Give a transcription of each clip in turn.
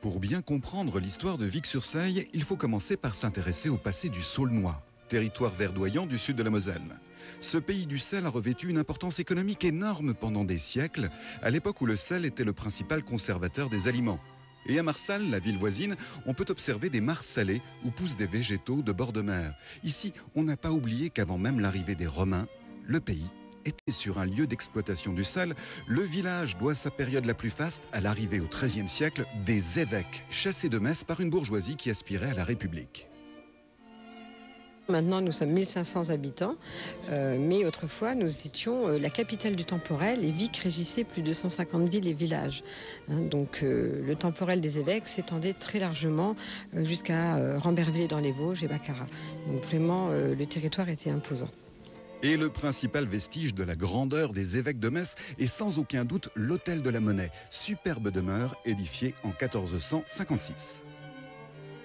Pour bien comprendre l'histoire de Vic-sur-Seille, il faut commencer par s'intéresser au passé du Saulnois, territoire verdoyant du sud de la Moselle. Ce pays du sel a revêtu une importance économique énorme pendant des siècles, à l'époque où le sel était le principal conservateur des aliments. Et à Marsal, la ville voisine, on peut observer des mares salées où poussent des végétaux de bord de mer. Ici, on n'a pas oublié qu'avant même l'arrivée des Romains, le pays était sur un lieu d'exploitation du sel. Le village doit sa période la plus faste à l'arrivée au XIIIe siècle des évêques chassés de Metz par une bourgeoisie qui aspirait à la République. Maintenant, nous sommes 1500 habitants, mais autrefois, nous étions la capitale du temporel et Vic régissait plus de 150 villes et villages. Donc, le temporel des évêques s'étendait très largement jusqu'à Rambervillers dans les Vosges et Baccarat. Donc, vraiment, le territoire était imposant. Et le principal vestige de la grandeur des évêques de Metz est sans aucun doute l'Hôtel de la Monnaie, superbe demeure édifiée en 1456.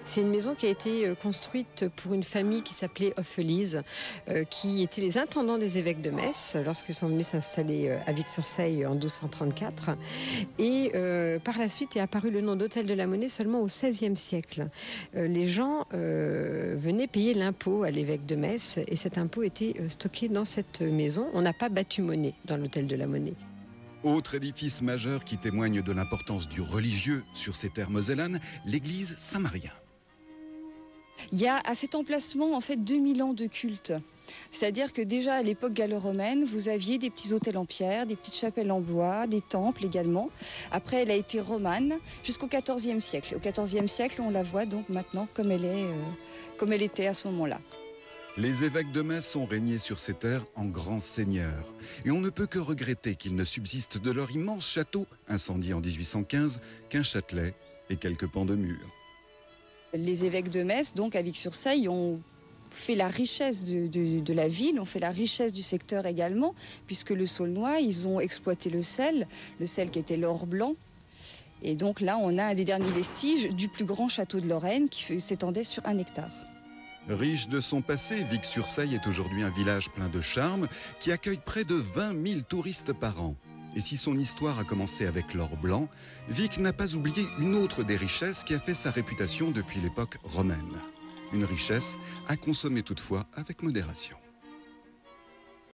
C'est une maison qui a été construite pour une famille qui s'appelait Hoffelise, qui étaient les intendants des évêques de Metz lorsqu'ils sont venus s'installer à Vic-sur-Seille en 1234. Et par la suite est apparu le nom d'Hôtel de la Monnaie seulement au XVIe siècle. Les gens venaient payer l'impôt à l'évêque de Metz et cet impôt était stocké dans cette maison. On n'a pas battu monnaie dans l'Hôtel de la Monnaie. Autre édifice majeur qui témoigne de l'importance du religieux sur ces terres mosellanes, l'église Saint-Marien. Il y a à cet emplacement en fait 2000 ans de culte. C'est-à-dire que déjà à l'époque gallo-romaine, vous aviez des petits hôtels en pierre, des petites chapelles en bois, des temples également. Après, elle a été romane jusqu'au XIVe siècle. Au XIVe siècle, on la voit donc maintenant comme elle était à ce moment-là. Les évêques de Metz ont régné sur ces terres en grands seigneurs. Et on ne peut que regretter qu'il ne subsiste de leur immense château, incendié en 1815, qu'un châtelet et quelques pans de murs. Les évêques de Metz, donc à Vic-sur-Seille, ont fait la richesse de la ville, ont fait la richesse du secteur également, puisque le Saulnois, ils ont exploité le sel qui était l'or blanc. Et donc là, on a un des derniers vestiges du plus grand château de Lorraine qui s'étendait sur 1 hectare. Riche de son passé, Vic-sur-Seille est aujourd'hui un village plein de charme qui accueille près de 20 000 touristes par an. Et si son histoire a commencé avec l'or blanc, Vic n'a pas oublié une autre des richesses qui a fait sa réputation depuis l'époque romaine. Une richesse à consommer toutefois avec modération.